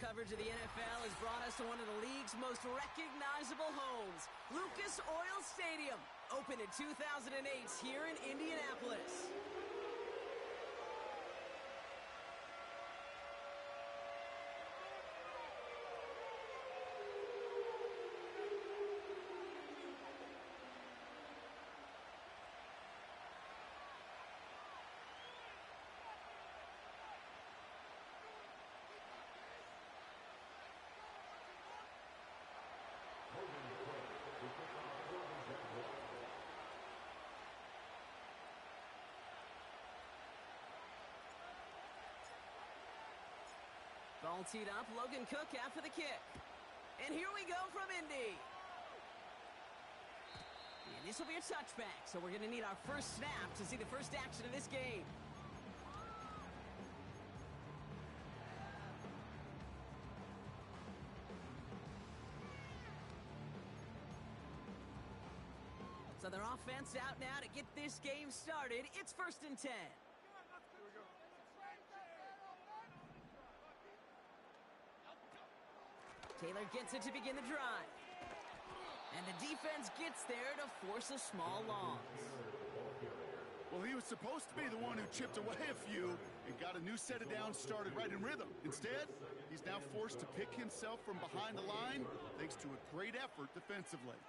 coverage of the NFL has brought us to one of the league's most recognizable homes, Lucas Oil Stadium, opened in 2008 here in Indianapolis. Ball teed up, Logan Cook out for the kick. And here we go from Indy. And this will be a touchback, so we're going to need our first snap to see the first action of this game. So their offense out now to get this game started. It's 1st and 10. Taylor gets it to begin the drive. And the defense gets there to force a small loss. Well, he was supposed to be the one who chipped away a few and got a new set of downs started right in rhythm. Instead, he's now forced to pick himself from behind the line thanks to a great effort defensively.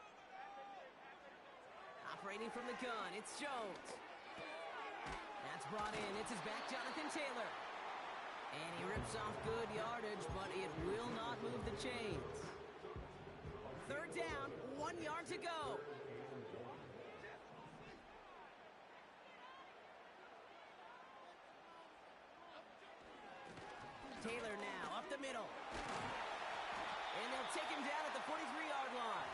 Operating from the gun, it's Jones. That's brought in. It's his back, Jonathan Taylor. And he rips off good yardage, but it will not move the chains. 3rd down, 1 yard to go. Taylor now up the middle. And they'll take him down at the 43-yard line.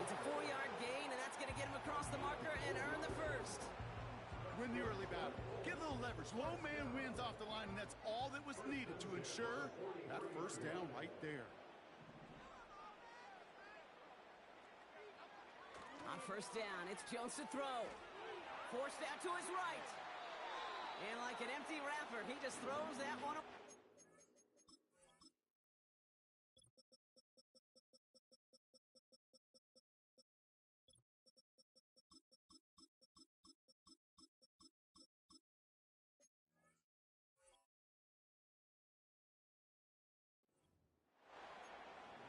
It's a 4-yard gain, and that's going to get him across the marker and earn the first. Win the early battle. Get a little leverage. Low man wins off the line, and that's all that was needed to ensure that first down right there. On 1st down, it's Jones to throw. Forced out to his right. And like an empty wrapper, he just throws that one away.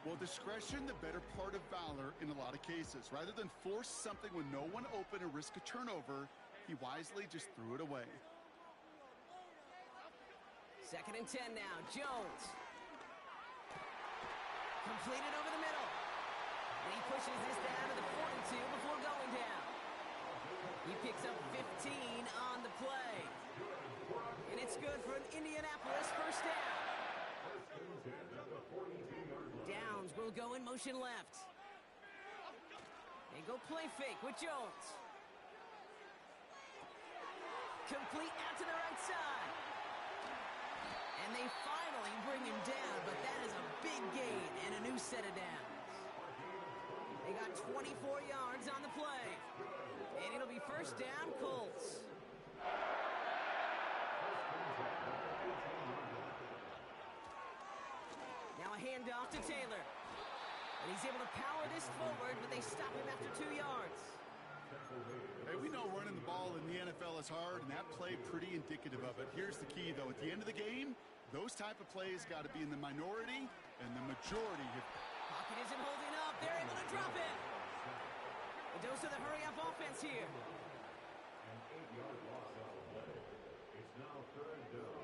Well, discretion, the better part of valor in a lot of cases. Rather than force something with no one open and risk a turnover, he wisely just threw it away. 2nd and 10 now, Jones. Completed over the middle. And he pushes this down to the 42 before going down. He picks up 15 on the play. And it's good for an Indianapolis first down. Downs will go in motion left. They go play fake with Jones. Complete out to the right side. And they finally bring him down, but that is a big gain and a new set of downs. They got 24 yards on the play. And it'll be 1st down, Colts. Now a handoff to Taylor. And he's able to power this forward, but they stop him after 2 yards. Hey, we know running the ball in the NFL is hard, and that play pretty indicative of it. Here's the key, though. At the end of the game, those type of plays got to be in the minority, and the majority have... Pocket isn't holding up. They're able to drop it. A dose of the hurry-up offense here. An 8-yard loss on the play. It's now 3rd down.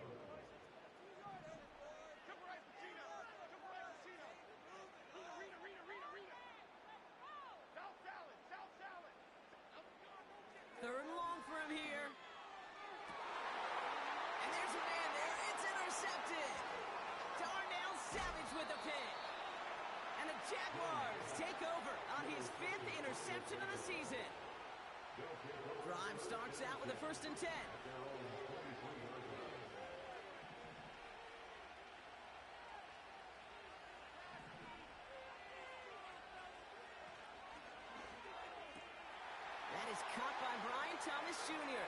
Third and long for him here. And there's a man there. It's intercepted. Darnell Savage with the pick. And the Jaguars take over on his 5th interception of the season. Drive starts out with a 1st and 10. That is caught by Brian Thomas Jr.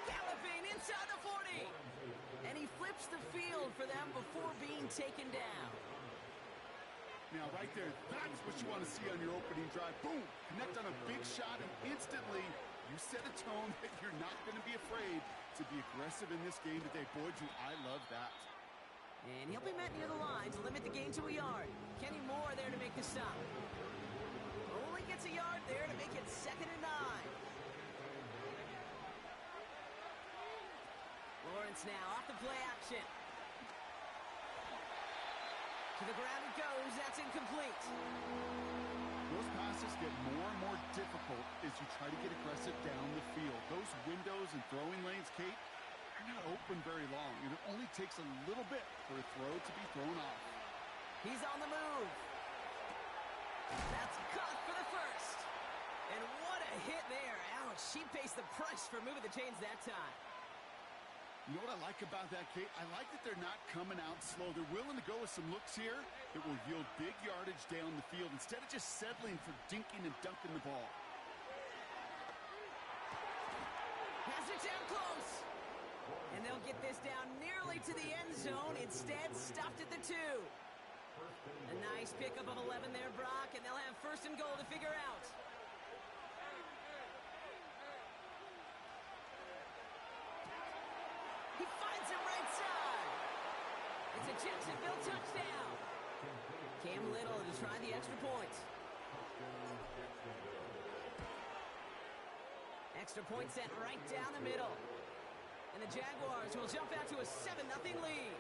Galloping inside the 40. And he flips the for them before being taken down. Now, right there, that's what you want to see on your opening drive. Boom! Connect on a big shot, and instantly, you set a tone that you're not going to be afraid to be aggressive in this game today. Boy, do I love that. And he'll be met near the line to limit the gain to a yard. Kenny Moore there to make the stop. Only gets a yard there to make it 2nd and 9. Lawrence now off the play action. To the ground it goes. That's incomplete. Those passes get more and more difficult as you try to get aggressive down the field. Those windows and throwing lanes, Kate, are not open very long, and it only takes a little bit for a throw to be thrown off. He's on the move. That's caught for the first. And what a hit there. Ouch, she pays the price for moving the chains that time. You know what I like about that, Kate? I like that they're not coming out slow. They're willing to go with some looks here that will yield big yardage down the field instead of just settling for dinking and dunking the ball. Has it down close. And they'll get this down nearly to the end zone. Instead, stopped at the 2. A nice pickup of 11 there, Brock, and they'll have 1st and goal to figure out. He finds him right side. It's a Jacksonville touchdown. Cam Little to try the extra point. Extra point set right down the middle. And the Jaguars will jump out to a 7-0 lead.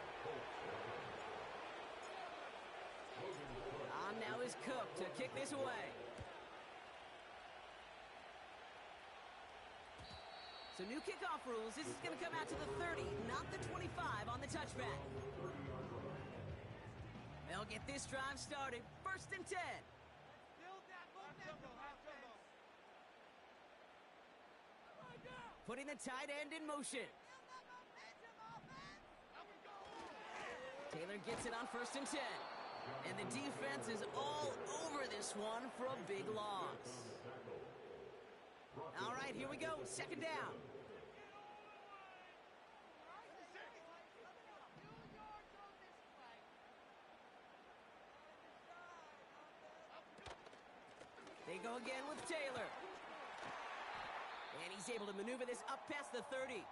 On now is Cook to kick this away. So new kickoff rules. This is going to come out to the 30, not the 25 on the touchback. They'll get this drive started. 1st and 10. Putting the tight end in motion. Taylor gets it on 1st and 10. And the defense is all over this one for a big loss. All right, here we go. 2nd down. They go again with Taylor. And he's able to maneuver this up past the 30.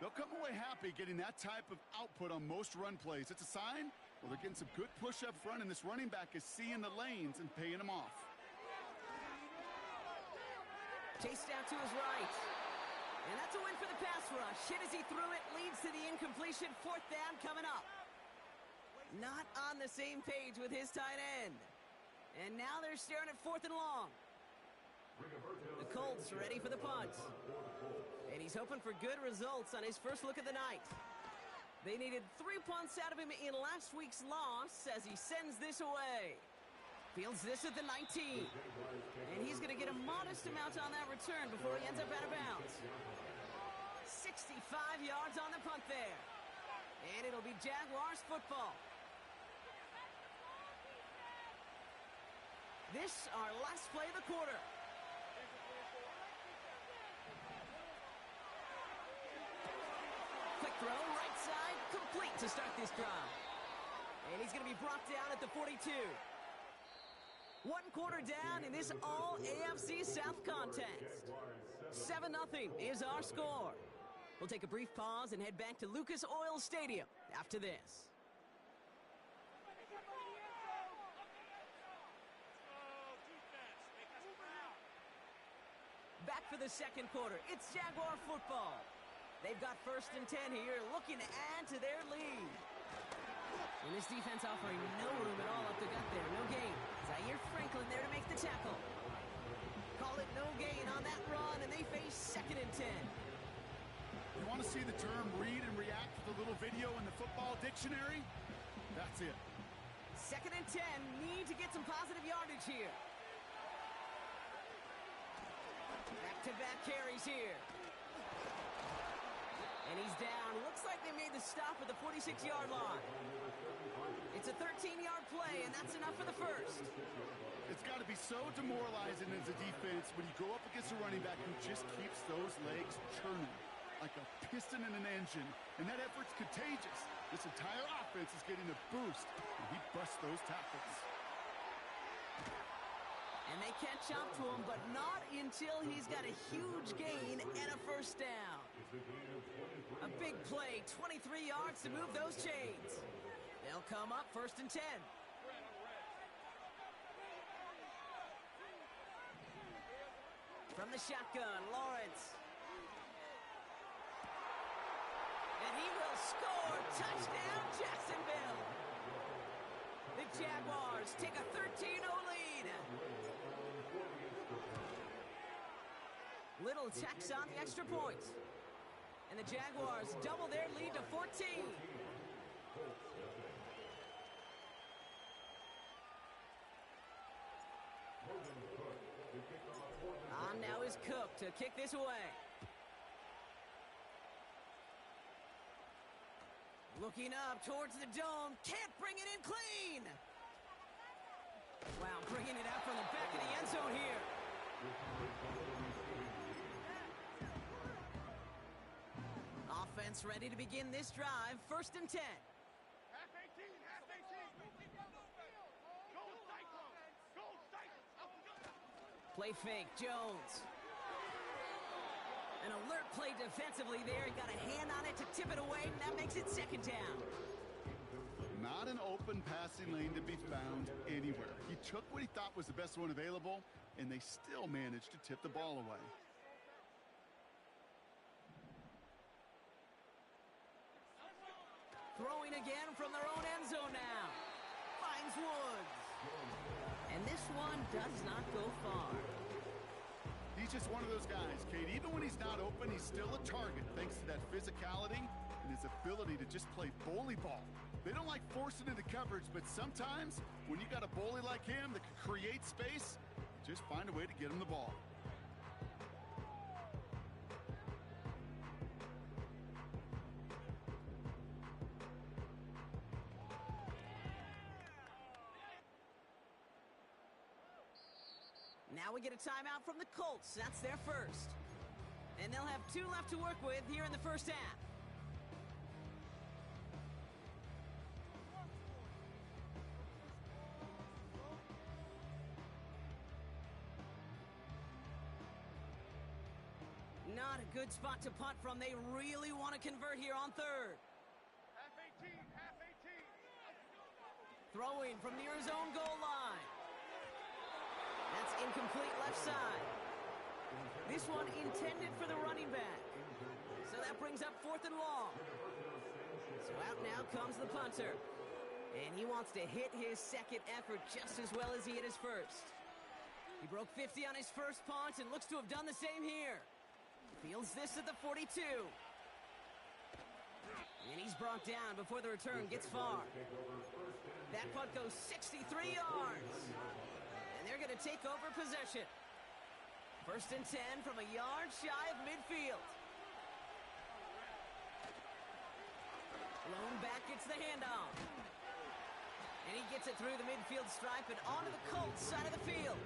They'll come away happy getting that type of output on most run plays. It's a sign, well, they're getting some good push up front, and this running back is seeing the lanes and paying them off. Chased out to his right. And that's a win for the pass rush. Hit as he threw it, leads to the incompletion. 4th down coming up. Not on the same page with his tight end. And now they're staring at 4th and long. The Colts ready for the punt. And he's hoping for good results on his first look of the night. They needed 3 punts out of him in last week's loss as he sends this away. Fields this at the 19. And he's going to get a modest amount on that return before he ends up out of bounds. 65 yards on the punt there. And it'll be Jaguars football. This our last play of the quarter. Quick throw, right side, complete to start this drive. And he's going to be brought down at the 42. 1 quarter down in this all AFC South contest. 7-0 is our score. We'll take a brief pause and head back to Lucas Oil Stadium after this. Back for the 2nd quarter. It's Jaguar football. They've got 1st and 10 here, looking to add to their lead. And this defense offering no room at all up the gut there. No gain. Zaire Franklin there to make the tackle. Call it no gain on that run, and they face 2nd and 10. You want to see the term read and react with a little video in the football dictionary? That's it. 2nd and 10. Need to get some positive yardage here. Back-to-back carries here. And he's down. Looks like they made the stop at the 46-yard line. It's a 13-yard play, and that's enough for the first. It's got to be so demoralizing as a defense when you go up against a running back who just keeps those legs churning. like a piston in an engine, and that effort's contagious. This entire offense is getting a boost, and he busts those tackles. And they catch up to him, but not until he's got a huge gain and a first down. A big play, 23 yards to move those chains. They'll come up 1st and 10. From the shotgun, Lawrence. And he will score. Touchdown, Jacksonville. The Jaguars take a 13-0 lead. Little checks on the extra point. And the Jaguars double their lead to 14. On now is Cook to kick this away. Looking up towards the dome. Can't bring it in clean. Wow, bringing it out from the back of the end zone here. Offense ready to begin this drive. 1st and 10. Half 18, half 18. Go Cyclones! Go Cyclones! Play fake, Jones. An alert play defensively there. He got a hand on it to tip it away, and that makes it 2nd down. Not an open passing lane to be found anywhere. He took what he thought was the best one available, and they still managed to tip the ball away. Throwing again from their own end zone now. Finds Woods. And this one does not go far. He's just one of those guys, Kate. Even when he's not open, he's still a target thanks to that physicality and his ability to just play bully ball. They don't like forcing into coverage, but sometimes when you got a bully like him that can create space, just find a way to get him the ball. Now we get a timeout from the Colts. That's their first. And they'll have 2 left to work with here in the first half. Not a good spot to punt from. They really want to convert here on 3rd. Half 18, half 18. Throwing from near his own goal line. That's incomplete left side. This one intended for the running back. So that brings up 4th and long. So out now comes the punter. And he wants to hit his second effort just as well as he hit his first. He broke 50 on his first punt and looks to have done the same here. Fields this at the 42. And he's brought down before the return gets far. That punt goes 63 yards. And they're going to take over possession. 1st and 10 from a yard shy of midfield. Lone back gets the handoff. And he gets it through the midfield stripe and onto the Colts side of the field.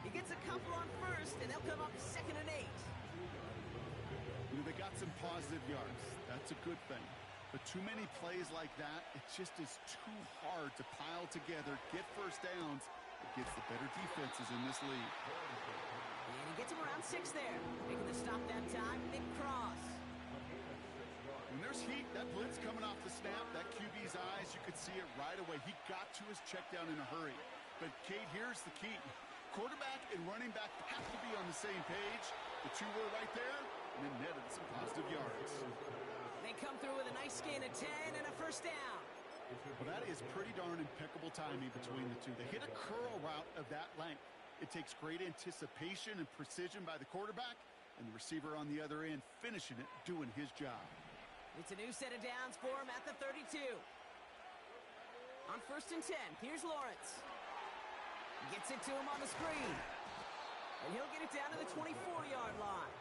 He gets a couple on 1st, and they'll come up 2nd and 8. You know, they got some positive yards. That's a good thing. But too many plays like that, it just is too hard to pile together, get first downs against the better defenses in this league. And he gets him around 6 there. Making the stop that time, Nick Cross. When there's heat, that blitz coming off the snap, that QB's eyes, you could see it right away. He got to his check down in a hurry. But, Kate, here's the key. Quarterback and running back have to be on the same page. The 2 were right there, and then netted some positive yards. They come through with a nice gain of 10 and a first down. Well, that is pretty darn impeccable timing between the 2. They hit a curl route of that length. It takes great anticipation and precision by the quarterback, and the receiver on the other end finishing it, doing his job. It's a new set of downs for him at the 32. On 1st and 10, here's Lawrence. Gets it to him on the screen. And he'll get it down to the 24-yard line.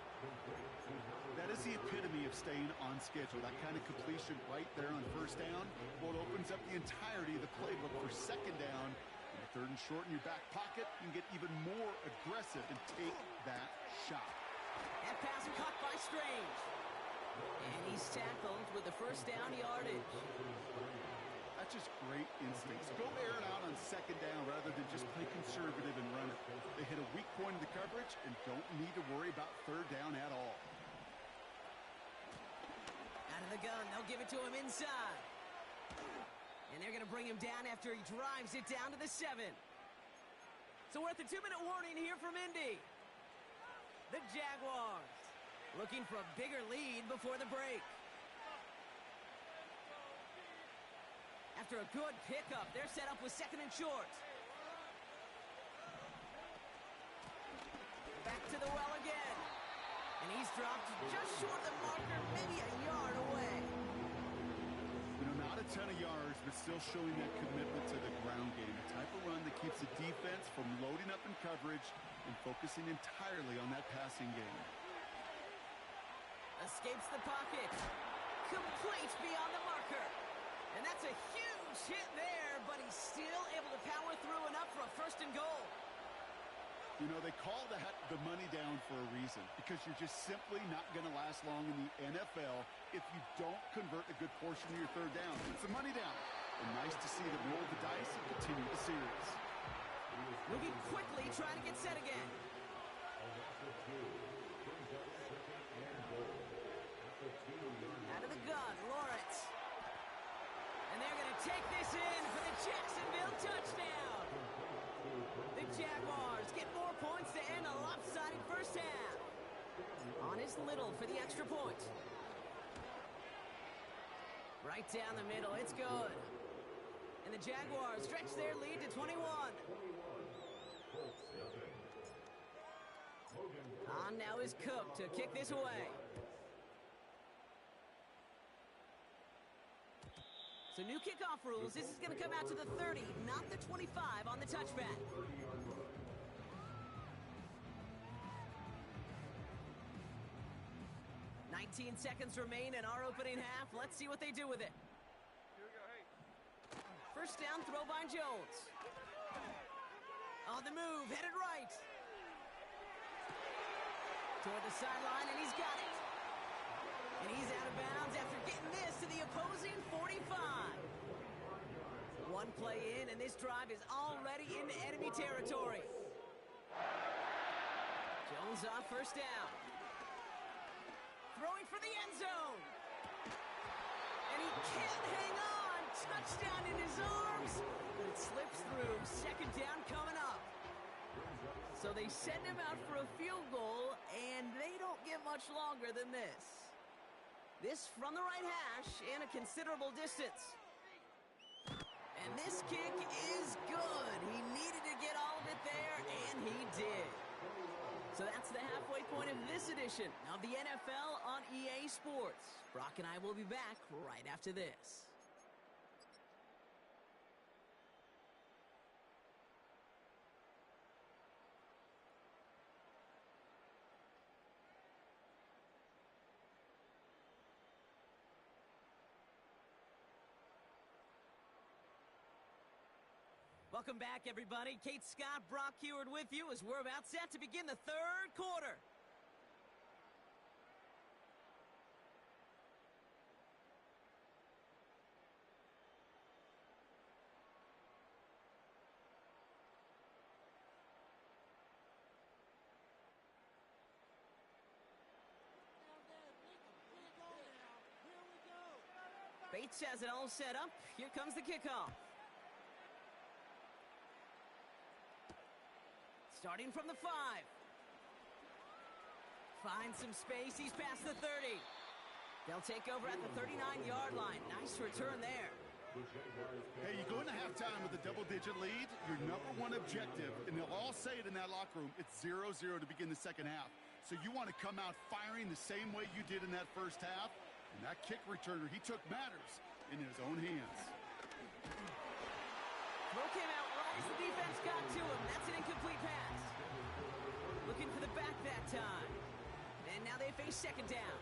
That is the epitome of staying on schedule. That kind of completion right there on first down. Well, it opens up the entirety of the playbook for second down. And 3rd and short in your back pocket, you can get even more aggressive and take that shot. That pass caught by Strange. And he's tackled with the first down yardage. That's just great instincts. Go air it out on second down rather than just play conservative and run it. They hit a weak point in the coverage and don't need to worry about third down at all. Out of the gun, they'll give it to him inside. And they're going to bring him down after he drives it down to the 7. So we're at the 2-minute warning here from Indy. The Jaguars looking for a bigger lead before the break. After a good pickup, they're set up with 2nd and short. Back to the well again. And he's dropped just short of the marker, maybe a yard away. You know, not a ton of yards, but still showing that commitment to the ground game. A type of run that keeps the defense from loading up in coverage and focusing entirely on that passing game. Escapes the pocket. Complete beyond the marker. And that's a huge hit there, but he's still able to power through enough for a 1st and goal. You know, they call that the money down for a reason, because you're just simply not going to last long in the NFL if you don't convert a good portion of your third down. It's a money down. And nice to see them roll the dice and continue the series. Moving quickly, trying to get set again. Out of the gun, Lawrence. And they're going to take this in for the Jacksonville touchdown. The Jaguars get more points to end a lopsided first half. Honest Little for the extra point. Right down the middle, it's good. And the Jaguars stretch their lead to 21. On now is Cook to kick this away. So new kickoff rules. This is going to come out to the 30, not the 25 on the touchback. "19 seconds remain in our opening half. Let's see what they do with it. Here we go, hey. First down throw by Jones. On the move, headed right. Toward the sideline, and he's got it. And he's out of bounds after getting this to the opposing 45. One play in, and this drive is already into enemy territory. Jones off first down. Throwing for the end zone. And he can't hang on. Touchdown in his arms. But it slips through. 2nd down coming up. So they send him out for a field goal, and they don't get much longer than this. This from the right hash and a considerable distance. And this kick is good. He needed to get all of it there, and he did. So that's the halfway point of this edition of the NFL on EA Sports. Brock and I will be back right after this. Welcome back, everybody. Kate Scott, Brock Heward with you as we're about set to begin the 3rd quarter. Bates has it all set up. Here comes the kickoff. Starting from the 5. Finds some space. He's past the 30. They'll take over at the 39-yard line. Nice return there. Hey, you go into halftime with a double-digit lead, your #1 objective, and they'll all say it in that locker room, it's 0-0 to begin the second half. So you want to come out firing the same way you did in that first half, and that kick returner, he took matters in his own hands. Throw came out right as the defense got to him. That's an incomplete pass. Looking for the back that time. And now they face 2nd down.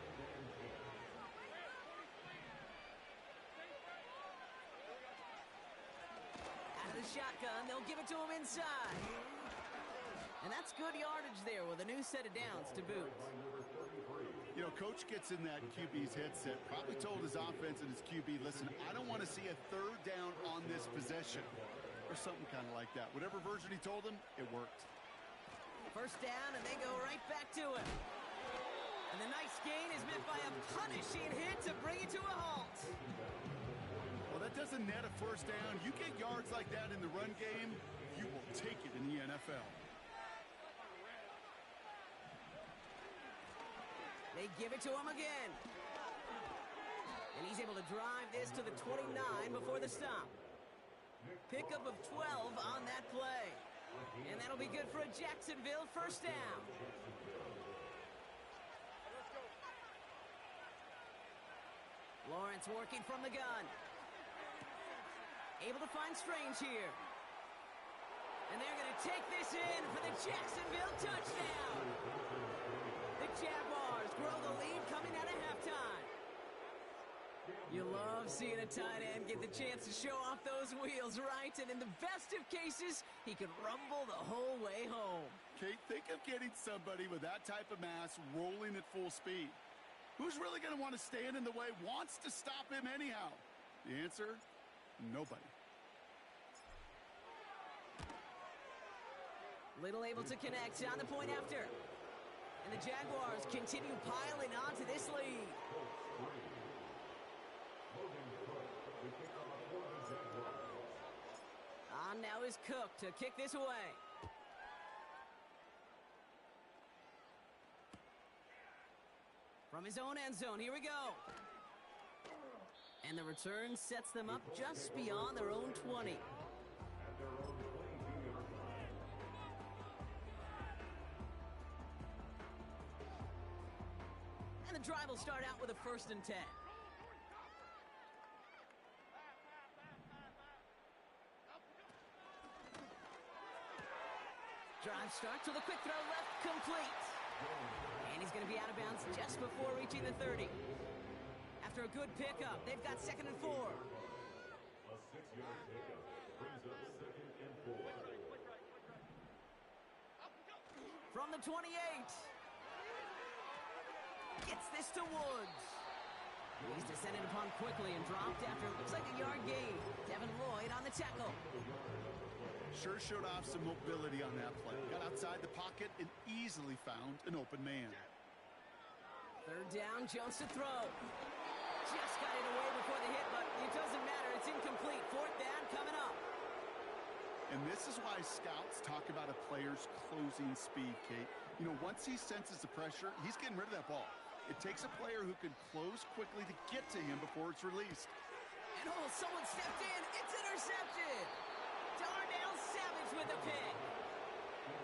Out of the shotgun, they'll give it to him inside. And that's good yardage there with a new set of downs to boot. You know, coach gets in that QB's headset, probably told his offense and his QB, listen, I don't want to see a third down on this possession. Or something kind of like that. Whatever version he told him, it worked. First down, and they go right back to him. And the nice gain is met by a punishing hit to bring it to a halt. Well, that doesn't net a first down. You get yards like that in the run game, you will take it in the NFL. They give it to him again. And he's able to drive this to the 29 before the stop. Pickup of 12 on that play. And that'll be good for a Jacksonville first down. Lawrence working from the gun. Able to find Strange here. And they're going to take this in for the Jacksonville touchdown. The Jaguars grow the lead coming out of halftime. You love seeing a tight end get the chance to show off those wheels, right? And in the best of cases, he could rumble the whole way home. Kate, think of getting somebody with that type of mass rolling at full speed. Who's really going to want to stand in the way, wants to stop him anyhow? The answer, nobody. Little able to connect on the point after. And the Jaguars continue piling onto this lead. On now is Cook to kick this away. From his own end zone, here we go. And the return sets them up just beyond their own 20. And the drive will start out with a 1st and 10. Drive starts with a quick throw left, complete. And he's going to be out of bounds just before reaching the 30. After a good pickup, they've got 2nd and 4. A 6-yard pickup brings up 2nd and 4. From the 28. Gets this to Woods. He's descended upon quickly and dropped after it looks like a yard gain. Devin Lloyd on the tackle. Sure showed off some mobility on that play. Got outside the pocket and easily found an open man. 3rd down, Jones to throw. Just got it away before the hit, but it doesn't matter. It's incomplete. 4th down coming up. And this is why scouts talk about a player's closing speed, Kate. You know, once he senses the pressure, he's getting rid of that ball. It takes a player who can close quickly to get to him before it's released. And someone stepped in. It's intercepted. Darnell Savage with a pick.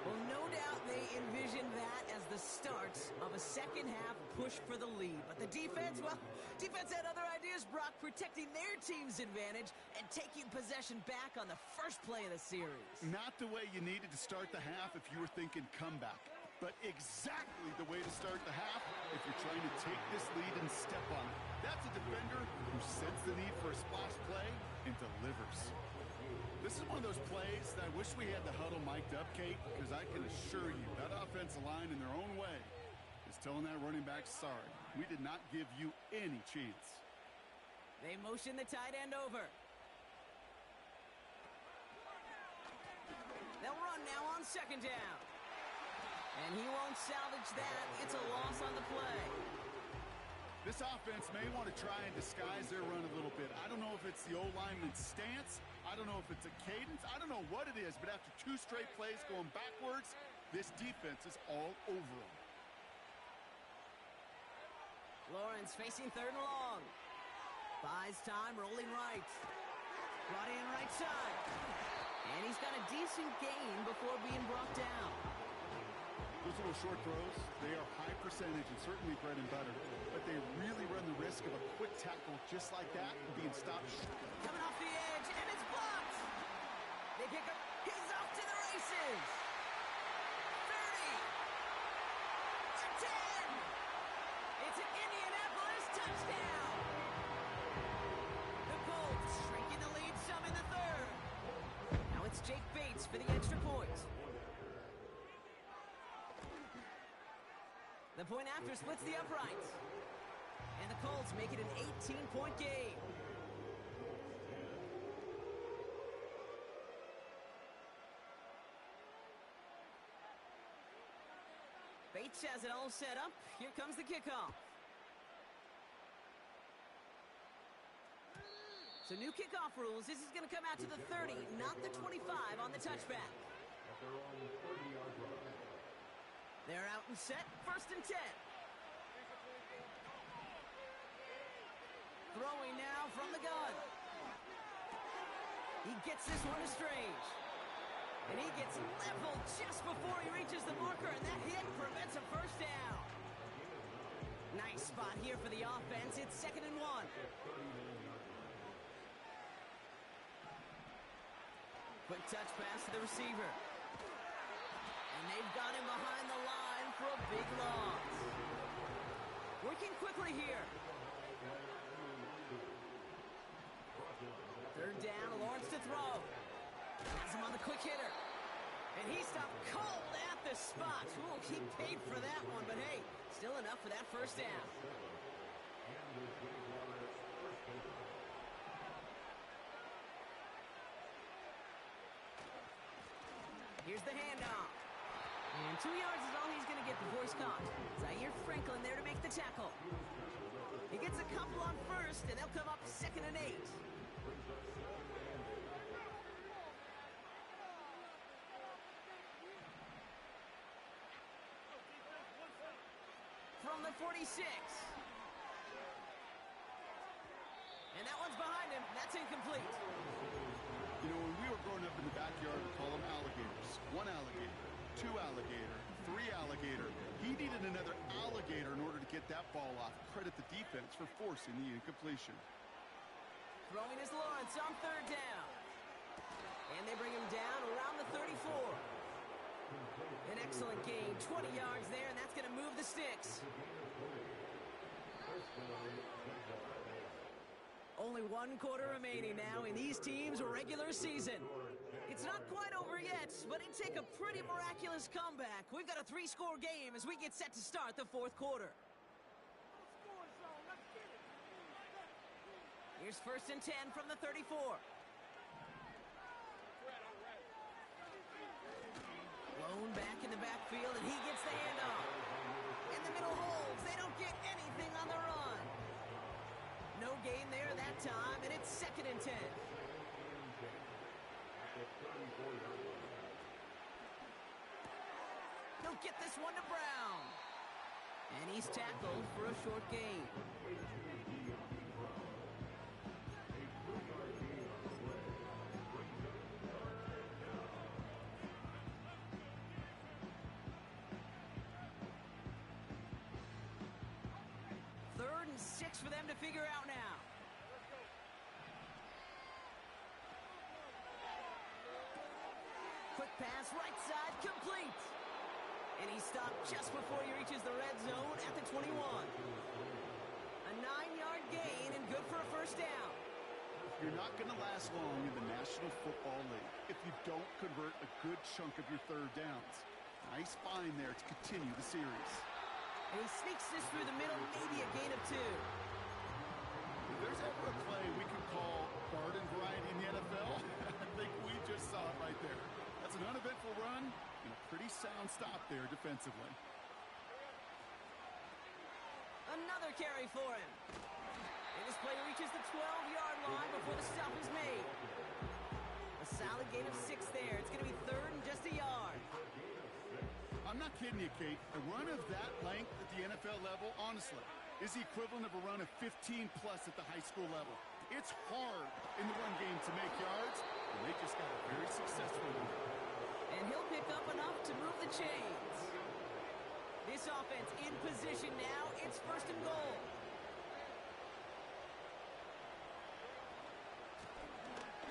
Well, no doubt they envisioned that as the start of a second-half push for the lead. But the defense, well, defense had other ideas, Brock, protecting their team's advantage and taking possession back on the first play of the series. Not the way you needed to start the half if you were thinking comeback, but exactly the way to start the half if you're trying to take this lead and step on it. That's a defender who senses the need for a splash play and delivers. This is one of those plays that I wish we had the huddle mic'd up, Kate, because I can assure you that offensive line in their own way is telling that running back, sorry, we did not give you any chance. They motion the tight end over. They'll run now on 2nd down. And he won't salvage that. It's a loss on the play. This offense may want to try and disguise their run a little bit. I don't know if it's the O-lineman's stance. I don't know if it's a cadence. I don't know what it is, but after 2 straight plays going backwards, this defense is all over them. Lawrence facing 3rd and long. Buys time, rolling right. Brought in right side. And he's got a decent gain before being brought down. Those little short throws, they are high percentage and certainly bread and butter, but they really run the risk of a quick tackle just like that and being stopped. Coming off the edge, and it's blocked. They pick up. He's off to the races. 30. A 10. It's an Indianapolis touchdown. The Colts shrinking the lead some in the 3rd. Now it's Jake Bates for the extra point. The point after splits the uprights. And the Colts make it an 18-point game. Bates has it all set up. Here comes the kickoff. So new kickoff rules. This is going to come out to the 30, not the 25 on the touchback. They're out and set. 1st and 10. Throwing now from the gun. He gets this one to Strange. And he gets leveled just before he reaches the marker, and that hit prevents a first down. Nice spot here for the offense. It's 2nd and 1. Quick touch pass to the receiver. And they've got him behind the line for a big loss. Working quickly here. 3rd down, Lawrence to throw. Has him on the quick hitter. And he stopped cold at the spot. Ooh, he paid for that one, but hey, still enough for that first down. Here's the handoff. And 2 yards is all he's going to get before he's caught. Zaire Franklin there to make the tackle. He gets a couple on 1st, and they'll come up 2nd and 8. From the 46. And that one's behind him. That's incomplete. You know, when we were growing up in the backyard, we call them alligators. 1 alligator, 2 alligator, 3 alligator. He needed another alligator in order to get that ball off. Credit the defense for forcing the incompletion. Throwing is Lawrence on 3rd down. And they bring him down around the 34. An excellent gain, 20 yards there, and that's going to move the sticks. Only 1 quarter remaining now in these teams' regular season. It's not quite over yet, but it'd take a pretty miraculous comeback. We've got a 3-score game as we get set to start the 4th quarter. Here's 1st and 10 from the 34. Blown back in the backfield, and he gets the handoff. In the middle holds. They don't get anything on the run. No gain there that time, and it's 2nd and 10. He'll get this one to Brown. And he's tackled for a short gain. For them to figure out now. Quick pass, right side, complete. And he stopped just before he reaches the red zone at the 21. A 9-yard gain and good for a first down. You're not going to last long in the National Football League if you don't convert a good chunk of your 3rd downs. Nice find there to continue the series. And he sneaks this through the middle, maybe a gain of 2. If there's ever a play we can call garden variety in the NFL, I think we just saw it right there. That's an uneventful run and a pretty sound stop there defensively. Another carry for him. And this play reaches the 12-yard line before the stop is made. A solid gain of 6 there. It's going to be 3rd and just a yard. I'm not kidding you, Kate. A run of that length at the NFL level, honestly, is the equivalent of a run of 15-plus at the high school level. It's hard in the run game to make yards, and they just got a very successful one. And he'll pick up enough to move the chains. This offense in position now. It's 1st and goal.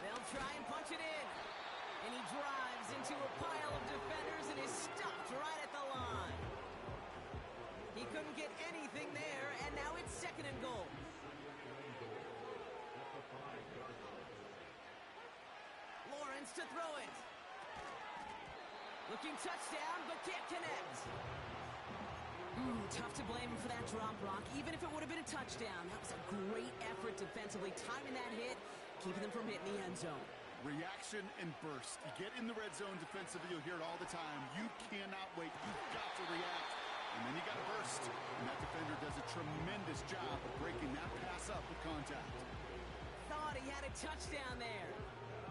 They'll try and punch it in. And he drives into a pile of defenders and is stopped right at the line. He couldn't get anything there, and now it's 2nd and goal. Lawrence to throw it. Looking touchdown, but can't connect. Tough to blame him for that drop, Brock. Even if it would have been a touchdown, that was a great effort defensively, timing that hit, keeping them from hitting the end zone. Reaction and burst. You get in the red zone defensively, you'll hear it all the time. You cannot wait. You've got to react. And then you got to burst. And that defender does a tremendous job of breaking that pass up with contact. Thought he had a touchdown there.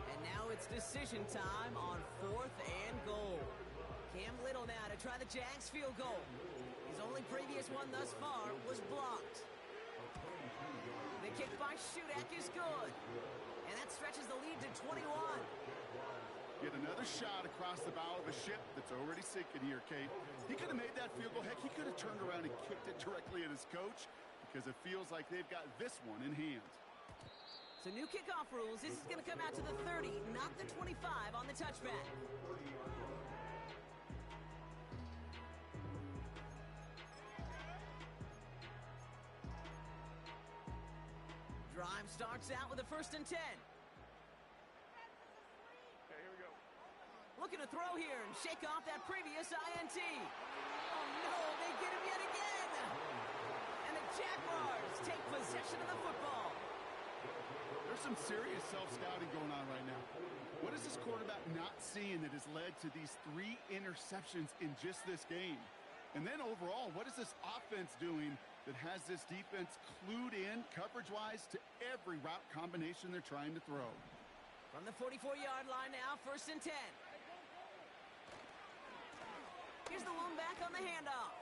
And now it's decision time on 4th and goal. Cam Little now to try the Jags field goal. His only previous one thus far was blocked. The kick by Wk18 is good. And that stretches the lead to 21. Get another shot across the bow of a ship that's already sinking here, Kate. He could have made that field goal. Heck, he could have turned around and kicked it directly at his coach because it feels like they've got this one in hand. So new kickoff rules. This is going to come out to the 30, not the 25 on the touchback. Drive starts out with a 1st and 10. Okay, here we go. Looking to throw here and shake off that previous INT. Oh no, they get him yet again. And the Jaguars take possession of the football. There's some serious self-scouting going on right now. What is this quarterback not seeing that has led to these 3 interceptions in just this game? And then overall, what is this offense doing that has this defense clued in coverage-wise to every route combination they're trying to throw? From the 44-yard line now, 1st and 10. Here's the lone back on the handoff.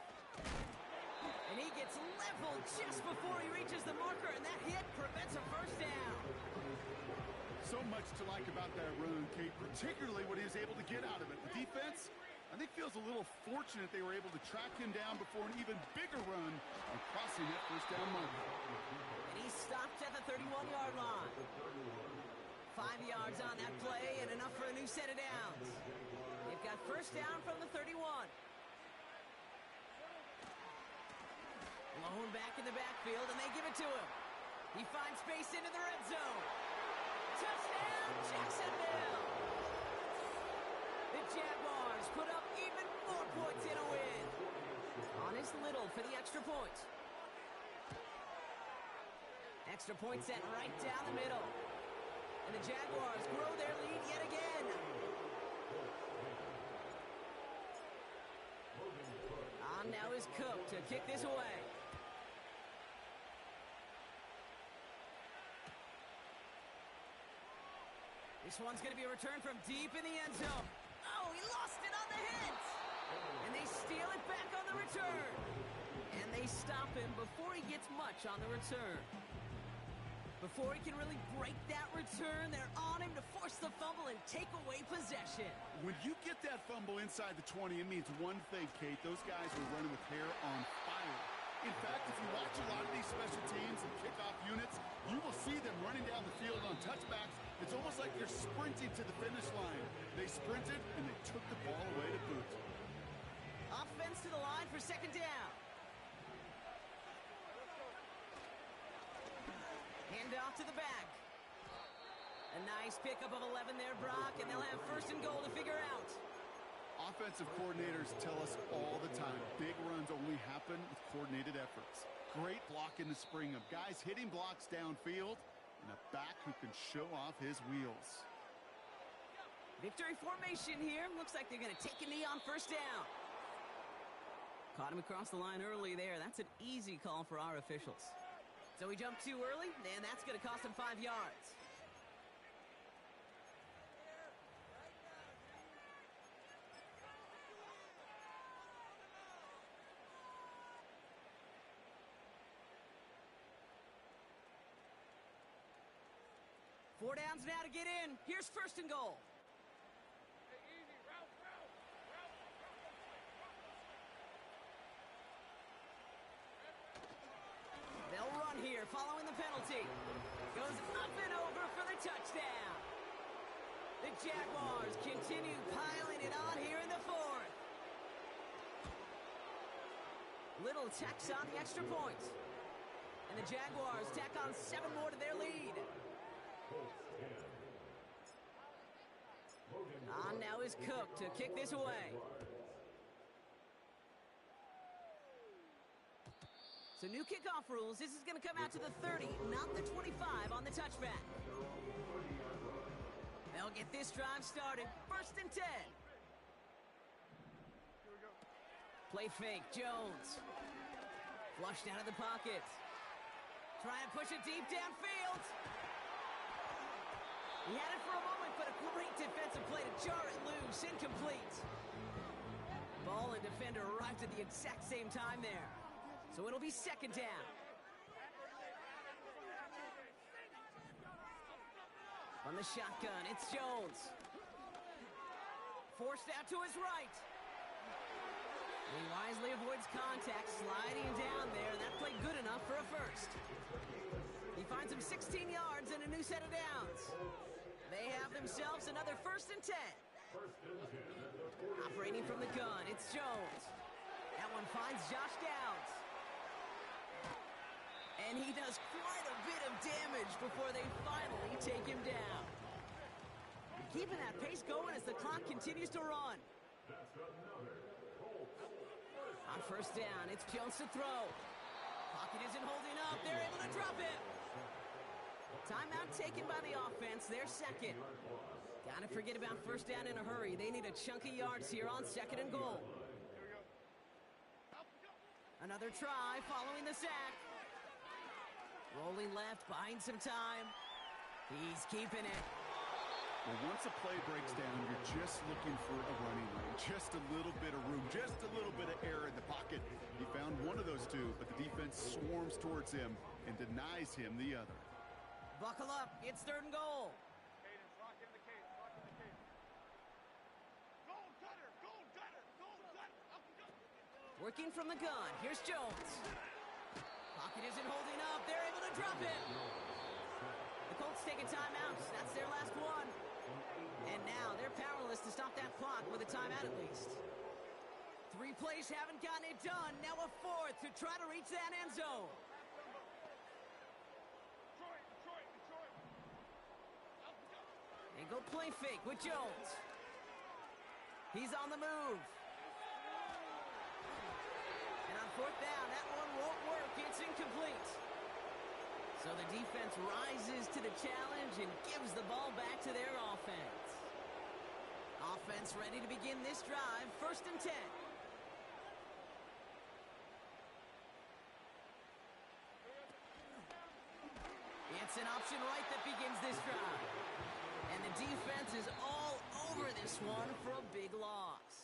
And he gets leveled just before he reaches the marker, and that hit prevents a 1st down. So much to like about that run, Kate, particularly what he was able to get out of it. The defense, I think, feels a little fortunate they were able to track him down before an even bigger run on crossing that 1st down marker. And he stopped at the 31-yard line. 5 yards on that play and enough for a new set of downs. They've got 1st down from the 31. Lone back in the backfield, and they give it to him. He finds space into the red zone. Touchdown, Jacksonville! The Jaguars put up even more points in a win. Honest Little for the extra point. Extra point set right down the middle. And the Jaguars grow their lead yet again. On now is Cook to kick this away. This one's going to be a return from deep in the end zone. Oh, he lost it on the hit. And they steal it back on the return. And they stop him before he gets much on the return. Before he can really break that return, they're on him to force the fumble and take away possession. When you get that fumble inside the 20, it means one thing, Kate. Those guys were running with hair on fire. In fact, if you watch a lot of these special teams and kickoff units, you will see them running down the field on touchbacks. It's almost like they're sprinting to the finish line. They sprinted, and they took the ball away to boot. Offense to the line for 2nd down. Handoff to the back. A nice pickup of 11 there, Brock, and they'll have 1st and goal to figure out. Offensive coordinators tell us all the time, big runs only happen with coordinated efforts. Great block in the spring of guys hitting blocks downfield and a back who can show off his wheels. Victory formation here. Looks like they're going to take a knee on 1st down. Caught him across the line early there. That's an easy call for our officials. So he jumped too early, and that's going to cost him 5 yards. Four downs now to get in. Here's 1st and goal. Hey, easy. Route. They'll run here following the penalty. Goes up and over for the touchdown. The Jaguars continue piling it on here in the 4th. Little tacks on the extra point. And the Jaguars tack on 7 more to their lead. On now is Cook to kick this away. So new kickoff rules. This is going to come out to the 30, not the 25 on the touchback. They'll get this drive started. 1st and 10. Play fake, Jones. Flushed out of the pocket. Trying to push it deep downfield. He had it for a moment, but a great defensive play to jar it loose. Incomplete. Ball and defender arrived at the exact same time there. So it'll be 2nd down. On the shotgun, it's Jones. Forced out to his right. He wisely avoids contact, sliding down there. That played good enough for a first. He finds him 16 yards and a new set of downs. They have themselves another 1st and 10. Operating from the gun, it's Jones. That one finds Josh Downs. And he does quite a bit of damage before they finally take him down. Keeping that pace going as the clock continues to run. On 1st down, it's Jones to throw. Pocket isn't holding up. They're able to drop it. Timeout taken by the offense. Their 2nd. Gotta forget about 1st down in a hurry. They need a chunk of yards here on 2nd and goal. Another try following the sack. Rolling left, buying some time. He's keeping it. Well, once a play breaks down, you're just looking for a running lane. Just a little bit of room, just a little bit of air in the pocket. He found one of those two, but the defense swarms towards him and denies him the other. Buckle up. It's 3rd and goal. Cadence, lock in the cadence, lock in the cadence. Goal cutter, goal cutter, goal cutter. Up and go. Working from the gun. Here's Jones. Pocket isn't holding up. They're able to drop it. The Colts take a timeout. That's their last one. And now they're powerless to stop that clock with a timeout at least. 3 plays haven't gotten it done. Now a 4th to try to reach that end zone. Detroit. Up and go. They go play fake with Jones. He's on the move. And on 4th down, that one won't work. It's incomplete. So the defense rises to the challenge and gives the ball back to their offense. Offense ready to begin this drive. 1st and 10. It's an option right that begins this drive. And the defense is all over this one for a big loss.